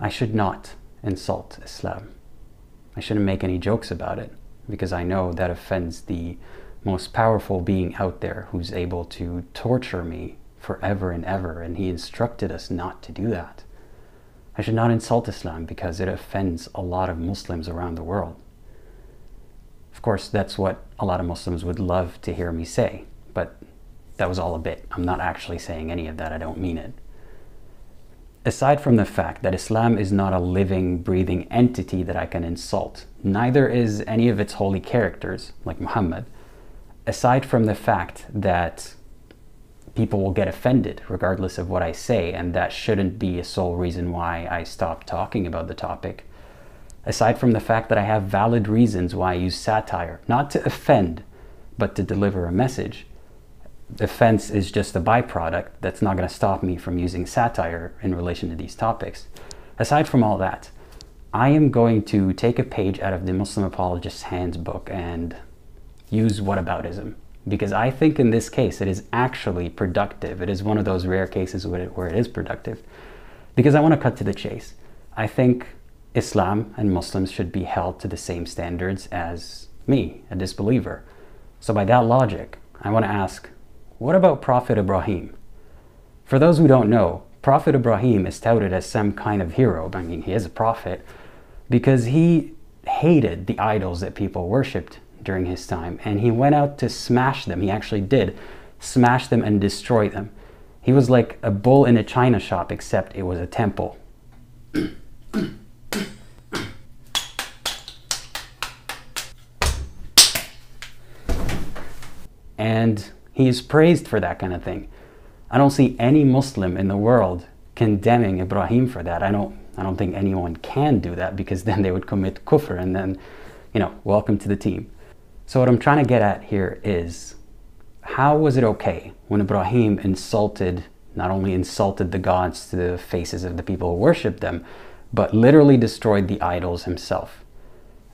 I should not insult Islam. I shouldn't make any jokes about it, because I know that offends the most powerful being out there, who's able to torture me forever and ever, and he instructed us not to do that. I should not insult Islam because it offends a lot of Muslims around the world. Of course, that's what a lot of Muslims would love to hear me say, but that was all a bit. I'm not actually saying any of that. I don't mean it. Aside from the fact that Islam is not a living, breathing entity that I can insult, neither is any of its holy characters, like Muhammad. Aside from the fact that people will get offended regardless of what I say, and that shouldn't be a sole reason why I stop talking about the topic. Aside from the fact that I have valid reasons why I use satire, not to offend, but to deliver a message. Offense is just a byproduct. That's not going to stop me from using satire in relation to these topics. Aside from all that, I am going to take a page out of the Muslim Apologist's Handbook and use whataboutism, because I think in this case it is actually productive. It is one of those rare cases where it is productive, because I want to cut to the chase. I think Islam and Muslims should be held to the same standards as me, a disbeliever. So by that logic, I want to ask, what about Prophet Ibrahim? For those who don't know, Prophet Ibrahim is touted as some kind of hero. I mean, he is a prophet because he hated the idols that people worshipped during his time, and he went out to smash them. He actually did smash them and destroy them. He was like a bull in a china shop, except it was a temple. And he is praised for that kind of thing. I don't see any Muslim in the world condemning Ibrahim for that. I don't think anyone can do that, because then they would commit kufr, and then, welcome to the team. So what I'm trying to get at here is, how was it okay when Ibrahim not only insulted the gods to the faces of the people who worshipped them, but literally destroyed the idols himself?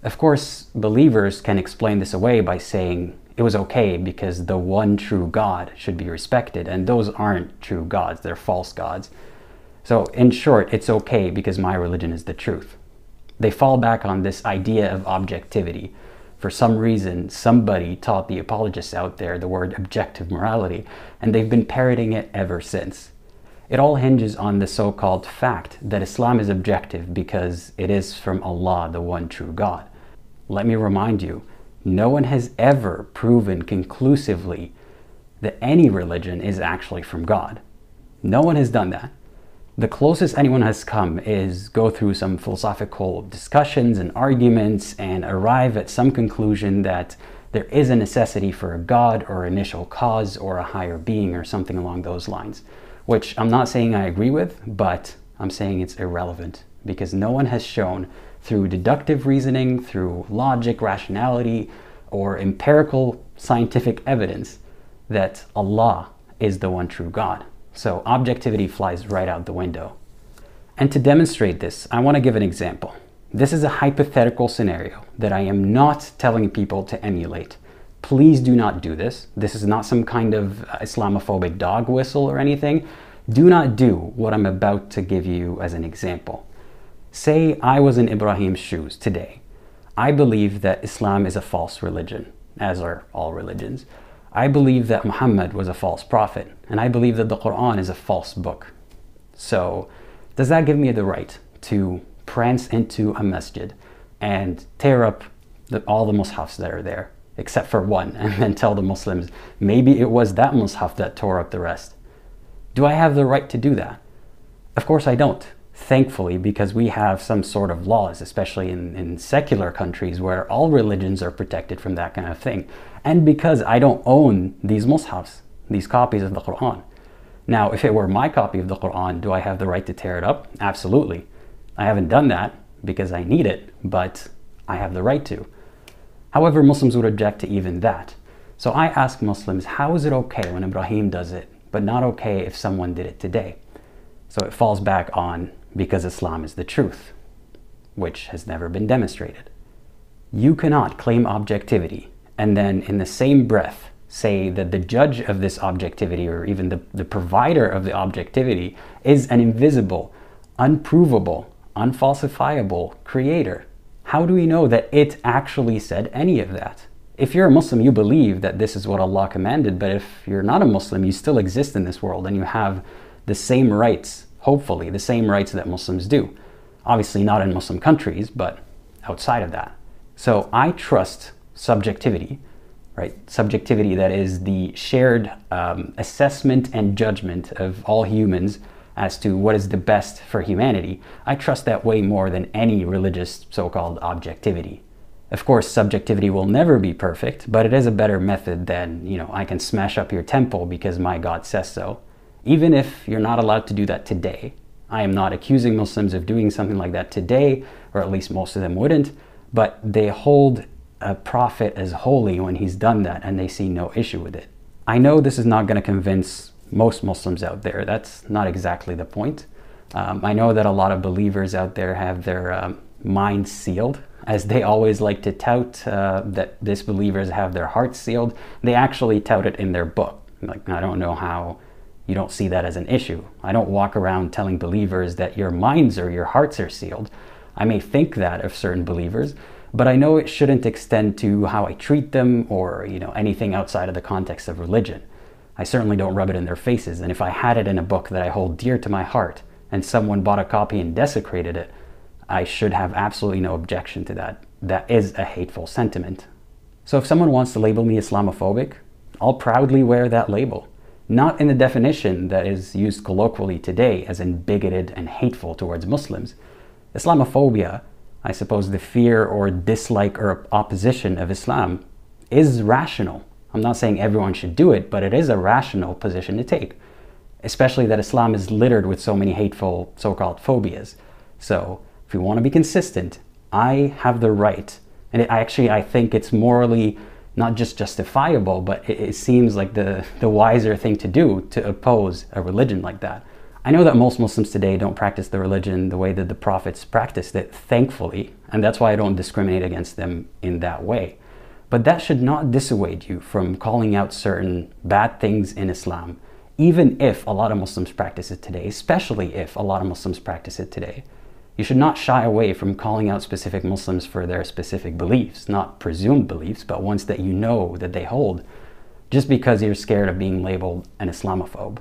Of course, believers can explain this away by saying it was okay because the one true God should be respected, and those aren't true gods, they're false gods. So in short, it's okay because my religion is the truth. They fall back on this idea of objectivity. For some reason, somebody taught the apologists out there the word objective morality, and they've been parroting it ever since. It all hinges on the so-called fact that Islam is objective because it is from Allah, the one true God. Let me remind you, no one has ever proven conclusively that any religion is actually from God. No one has done that. The closest anyone has come is go through some philosophical discussions and arguments and arrive at some conclusion that there is a necessity for a God or initial cause or a higher being or something along those lines, which I'm not saying I agree with, but I'm saying it's irrelevant, because no one has shown through deductive reasoning, through logic, rationality, or empirical scientific evidence that Allah is the one true God. So objectivity flies right out the window. And to demonstrate this, I want to give an example. This is a hypothetical scenario that I am not telling people to emulate. Please do not do this. This is not some kind of Islamophobic dog whistle or anything. Do not do what I'm about to give you as an example. Say I was in Ibrahim's shoes today. I believe that Islam is a false religion, as are all religions. I believe that Muhammad was a false prophet, and I believe that the Quran is a false book. So, does that give me the right to prance into a masjid and tear up all the mushafs that are there, except for one, and then tell the Muslims, maybe it was that mushaf that tore up the rest? Do I have the right to do that? Of course I don't. Thankfully, because we have some sort of laws, especially in secular countries where all religions are protected from that kind of thing. And because I don't own these mushafs, these copies of the Quran. Now, if it were my copy of the Quran, do I have the right to tear it up? Absolutely. I haven't done that because I need it, but I have the right to. However, Muslims would object to even that. So I ask Muslims, how is it okay when Ibrahim does it, but not okay if someone did it today? So it falls back on because Islam is the truth, which has never been demonstrated. You cannot claim objectivity and then in the same breath say that the judge of this objectivity, or even the provider of the objectivity, is an invisible, unprovable, unfalsifiable creator. How do we know that it actually said any of that? If you're a Muslim, you believe that this is what Allah commanded, but if you're not a Muslim, you still exist in this world and you have the same rights, hopefully, the same rights that Muslims do. Obviously not in Muslim countries, but outside of that. So I trust subjectivity, right? Subjectivity, that is the shared assessment and judgment of all humans as to what is the best for humanity. I trust that way more than any religious so-called objectivity. Of course, subjectivity will never be perfect, but it is a better method than, I can smash up your temple because my God says so. Even if you're not allowed to do that today. I am not accusing Muslims of doing something like that today, or at least most of them wouldn't, but they hold a prophet as holy when he's done that, and they see no issue with it. I know this is not going to convince most Muslims out there. That's not exactly the point. I know that a lot of believers out there have their minds sealed, as they always like to tout that disbelievers have their hearts sealed. They actually tout it in their book. Like, I don't know how you don't see that as an issue. I don't walk around telling believers that your minds or your hearts are sealed. I may think that of certain believers, but I know it shouldn't extend to how I treat them or, anything outside of the context of religion. I certainly don't rub it in their faces, and if I had it in a book that I hold dear to my heart and someone bought a copy and desecrated it, I should have absolutely no objection to that. That is a hateful sentiment. So if someone wants to label me Islamophobic, I'll proudly wear that label. Not in the definition that is used colloquially today, as in bigoted and hateful towards Muslims. Islamophobia, I suppose the fear or dislike or opposition of Islam, is rational. I'm not saying everyone should do it, but it is a rational position to take. Especially that Islam is littered with so many hateful so-called phobias. So if we want to be consistent, I have the right, and I think it's morally not just justifiable, but it seems like the wiser thing to do to oppose a religion like that. I know that most Muslims today don't practice the religion the way that the prophets practiced it, thankfully, and that's why I don't discriminate against them in that way. But that should not dissuade you from calling out certain bad things in Islam, even if a lot of Muslims practice it today, especially if a lot of Muslims practice it today. You should not shy away from calling out specific Muslims for their specific beliefs, not presumed beliefs, but ones that you know that they hold, just because you're scared of being labeled an Islamophobe.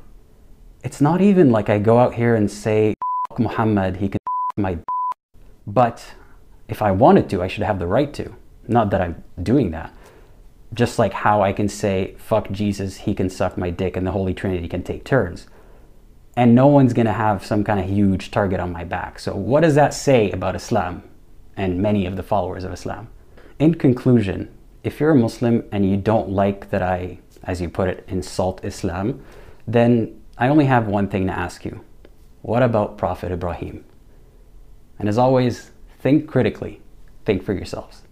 It's not even like I go out here and say, Muhammad, he can my. But if I wanted to, I should have the right to. Not that I'm doing that. Just like how I can say, fuck Jesus, he can suck my dick, and the Holy Trinity can take turns. And no one's going to have some kind of huge target on my back. So what does that say about Islam and many of the followers of Islam? In conclusion, if you're a Muslim and you don't like that I, as you put it, insult Islam, then I only have one thing to ask you. What about Prophet Ibrahim? And as always, think critically. Think for yourselves.